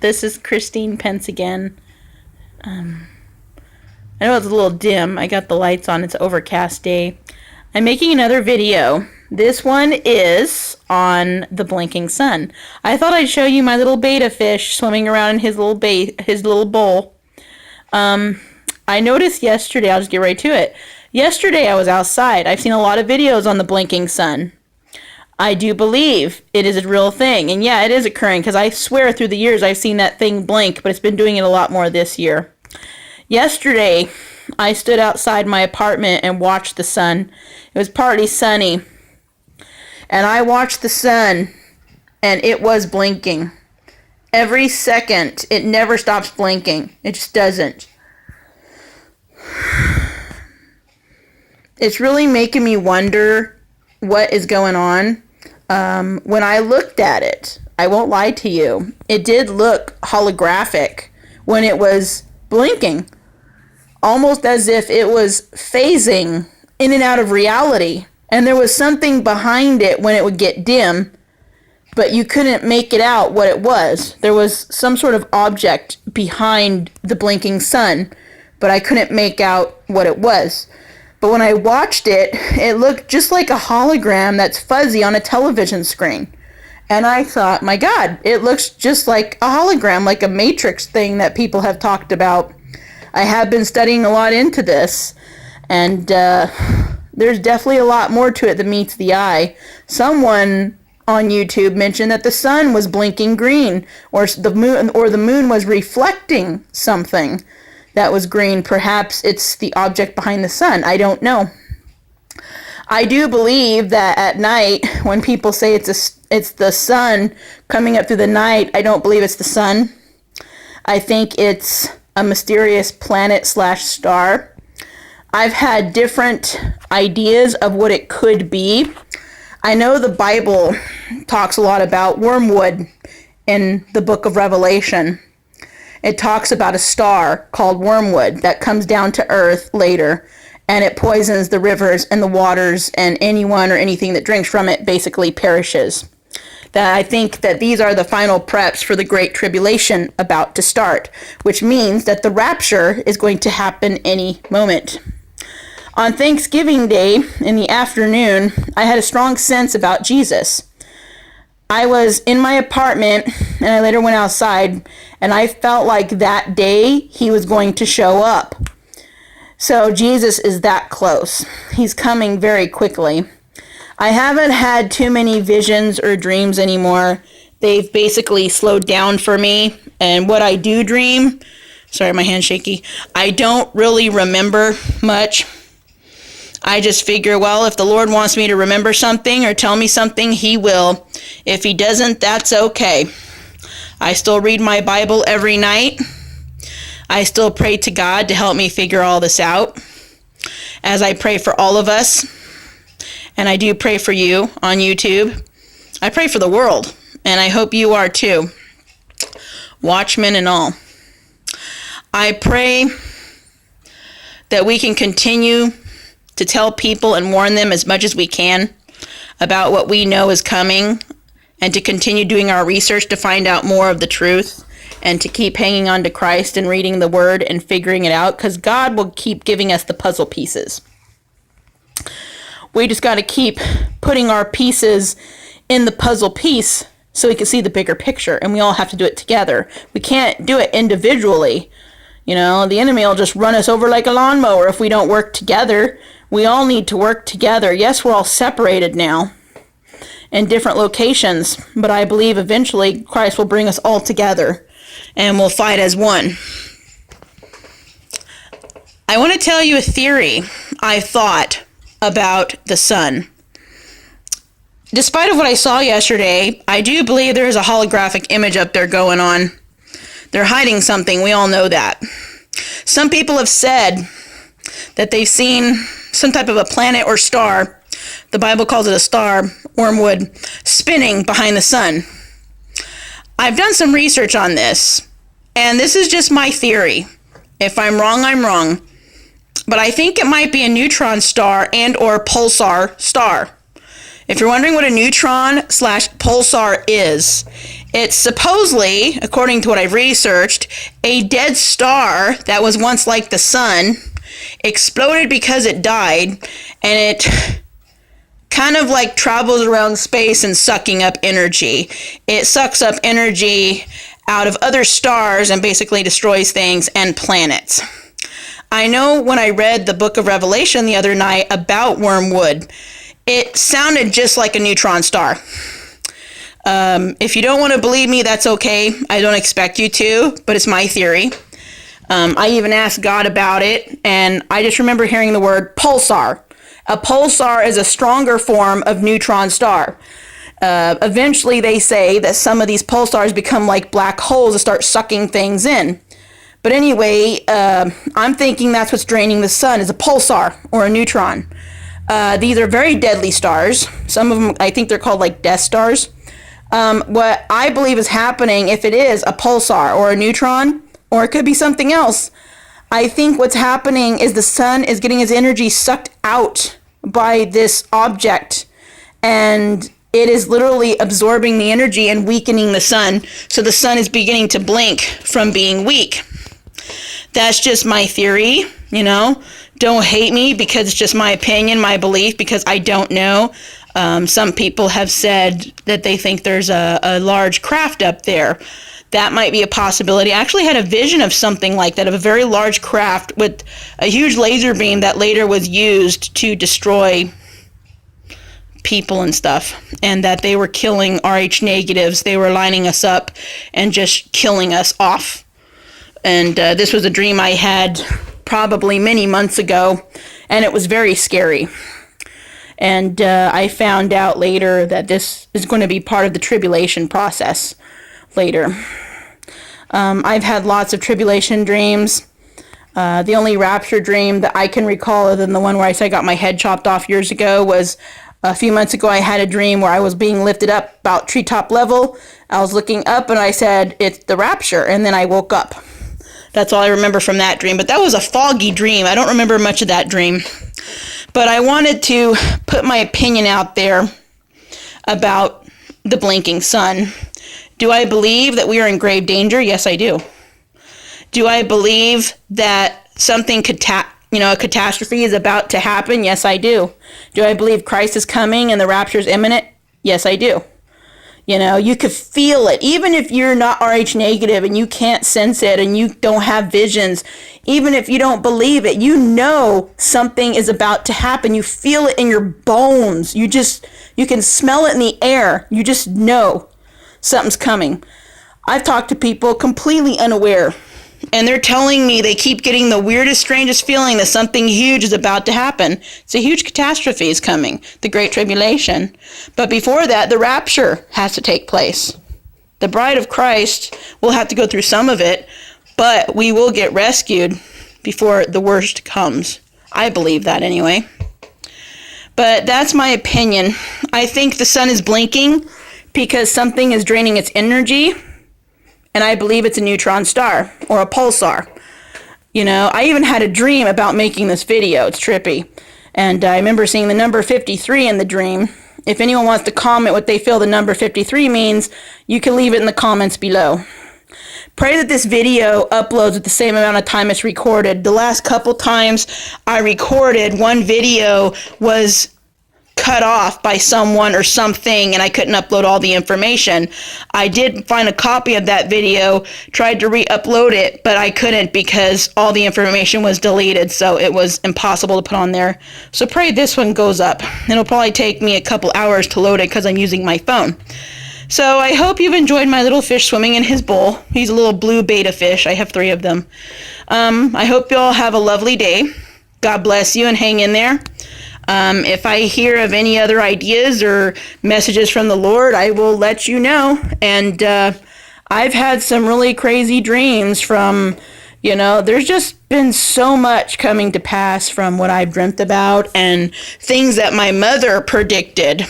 This is Christine Pence again. I know it's a little dim. I got the lights on. It's an overcast day. I'm making another video. This one is on the blinking sun. I thought I'd show you my little betta fish swimming around in his little bowl. I noticed yesterday, I'll just get right to it. Yesterday I was outside. I've seen a lot of videos on the blinking sun. I do believe it is a real thing. And yeah, it is occurring because I swear through the years I've seen that thing blink, but it's been doing it a lot more this year. Yesterday, I stood outside my apartment and watched the sun. It was partly sunny. And I watched the sun, and it was blinking. Every second, it never stops blinking. It just doesn't. It's really making me wonder what is going on. When I looked at it, I won't lie to you, it did look holographic when it was blinking. Almost as if it was phasing in and out of reality. And there was something behind it when it would get dim, but you couldn't make it out what it was. There was some sort of object behind the blinking sun, but I couldn't make out what it was. But when I watched it, it looked just like a hologram that's fuzzy on a television screen. And I thought, my God, it looks just like a hologram, like a Matrix thing that people have talked about. I have been studying a lot into this, and there's definitely a lot more to it than meets the eye. Someone on YouTube mentioned that the sun was blinking green, or the moon was reflecting something that was green. Perhaps it's the object behind the sun. I don't know. I do believe that at night, when people say it's the sun coming up through the night, I don't believe it's the sun. I think it's a mysterious planet/star. I've had different ideas of what it could be. I know the Bible talks a lot about wormwood in the book of Revelation. It talks about a star called wormwood that comes down to earth later, and it poisons the rivers and the waters, and anyone or anything that drinks from it basically perishes. That I think that these are the final preps for the Great Tribulation about to start, which means that the rapture is going to happen any moment. On Thanksgiving Day in the afternoon, I had a strong sense about Jesus. I was in my apartment, and I later went outside, and I felt like that day he was going to show up. So Jesus is that close. He's coming very quickly. I haven't had too many visions or dreams anymore. They've basically slowed down for me. And what I do dream, sorry, my hand's shaky, I don't really remember much. I just figure, well, if the Lord wants me to remember something or tell me something, he will. If he doesn't, that's okay. I still read my Bible every night. I still pray to God to help me figure all this out, as I pray for all of us. And I do pray for you on YouTube. I pray for the world, and I hope you are too. Watchmen and all. I pray that we can continue to tell people and warn them as much as we can about what we know is coming, and to continue doing our research to find out more of the truth, and to keep hanging on to Christ and reading the Word and figuring it out, because God will keep giving us the puzzle pieces. We just got to keep putting our pieces in the puzzle piece so we can see the bigger picture, and we all have to do it together. We can't do it individually. You know, the enemy will just run us over like a lawnmower if we don't work together. We all need to work together. Yes, we're all separated now in different locations, but I believe eventually Christ will bring us all together and we'll fight as one. I want to tell you a theory I thought about the sun. Despite of what I saw yesterday, I do believe there is a holographic image up there going on. They're hiding something. We all know that. Some people have said that they've seen some type of a planet or star. The Bible calls it a star, wormwood, spinning behind the sun. I've done some research on this, and this is just my theory. If I'm wrong, I'm wrong. But I think it might be a neutron star and or pulsar star. If you're wondering what a neutron/pulsar is, It's supposedly, according to what I've researched, a dead star that was once like the sun, exploded because it died, and it kind of like travels around space and sucking up energy. It sucks up energy out of other stars and basically destroys things and planets. I know when I read the book of Revelation the other night about wormwood, it sounded just like a neutron star. If you don't want to believe me, that's okay. I don't expect you to, but it's my theory. I even asked God about it, and I just remember hearing the word pulsar. A pulsar is a stronger form of neutron star. Eventually, they say that some of these pulsars become like black holes that start sucking things in. But anyway, I'm thinking that's what's draining the sun, is a pulsar or a neutron. These are very deadly stars. Some of them, I think they're called like Death Stars. What I believe is happening, if it is a pulsar or a neutron, or it could be something else, I think what's happening is the sun is getting its energy sucked out by this object, and it is literally absorbing the energy and weakening the sun, so the sun is beginning to blink from being weak. That's just my theory, you know. Don't hate me because it's just my opinion, my belief, because I don't know. Some people have said that they think there's a large craft up there. That might be a possibility. I actually had a vision of something like that, of a very large craft with a huge laser beam that later was used to destroy people and stuff, and that they were killing RH negatives. They were lining us up and just killing us off. And this was a dream I had probably many months ago, and it was very scary. And I found out later that this is going to be part of the tribulation process later. I've had lots of tribulation dreams. The only rapture dream that I can recall, other than the one where I said I got my head chopped off years ago, was a few months ago. I had a dream where I was being lifted up about treetop level. I was looking up and I said, "It's the rapture," and then I woke up. That's all I remember from that dream. But that was a foggy dream. I don't remember much of that dream. But I wanted to put my opinion out there about the blinking sun. Do I believe that we are in grave danger? Yes, I do. Do I believe that something a catastrophe is about to happen? Yes, I do. Do I believe Christ is coming and the rapture is imminent? Yes, I do. You know, you could feel it. Even if you're not RH negative and you can't sense it and you don't have visions, even if you don't believe it, you know something is about to happen. You feel it in your bones. You can smell it in the air. You just know something's coming. I've talked to people completely unaware, and they're telling me they keep getting the weirdest, strangest feeling that something huge is about to happen. It's a huge catastrophe is coming, the Great Tribulation. But before that, the rapture has to take place. The bride of Christ will have to go through some of it, but we will get rescued before the worst comes. I believe that anyway. But that's my opinion. I think the sun is blinking because something is draining its energy, and I believe it's a neutron star or a pulsar. You know, I even had a dream about making this video. It's trippy. And I remember seeing the number 53 in the dream. If anyone wants to comment what they feel the number 53 means, you can leave it in the comments below. Pray that this video uploads at the same amount of time it's recorded. The last couple times I recorded, one video was cut off by someone or something, and I couldn't upload all the information. I did find a copy of that video, tried to re-upload it, but I couldn't because all the information was deleted, so it was impossible to put on there. So pray this one goes up. It'll probably take me a couple hours to load it because I'm using my phone. So I hope you've enjoyed my little fish swimming in his bowl. He's a little blue betta fish. I have 3 of them. I hope you all have a lovely day. God bless you and hang in there. If I hear of any other ideas or messages from the Lord, I will let you know. And I've had some really crazy dreams from, there's just been so much coming to pass from what I've dreamt about and things that my mother predicted.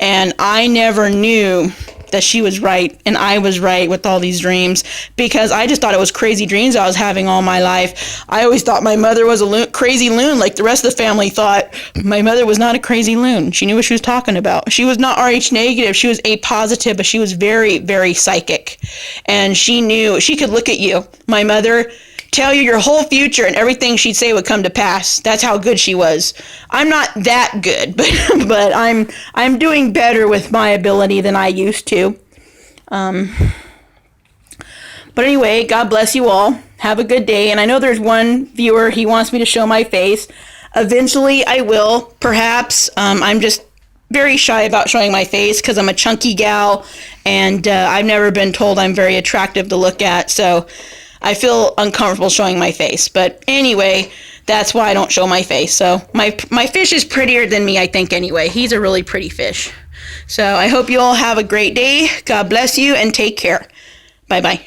And I never knew that she was right and I was right with all these dreams, because I just thought it was crazy dreams I was having all my life. I always thought my mother was a crazy loon, like the rest of the family thought. My mother was not a crazy loon. She knew what she was talking about. She was not Rh negative. She was A positive, but she was very, very psychic. And she knew, she could look at you, my mother, tell you your whole future, and everything she'd say would come to pass. That's how good she was. I'm not that good, but I'm doing better with my ability than I used to. But anyway, God bless you all. Have a good day. And I know there's one viewer, he wants me to show my face. Eventually I will, perhaps. I'm just very shy about showing my face because I'm a chunky gal, and I've never been told I'm very attractive to look at, so I feel uncomfortable showing my face. But anyway, that's why I don't show my face. So my fish is prettier than me, I think, anyway. He's a really pretty fish. So I hope you all have a great day. God bless you and take care. Bye-bye.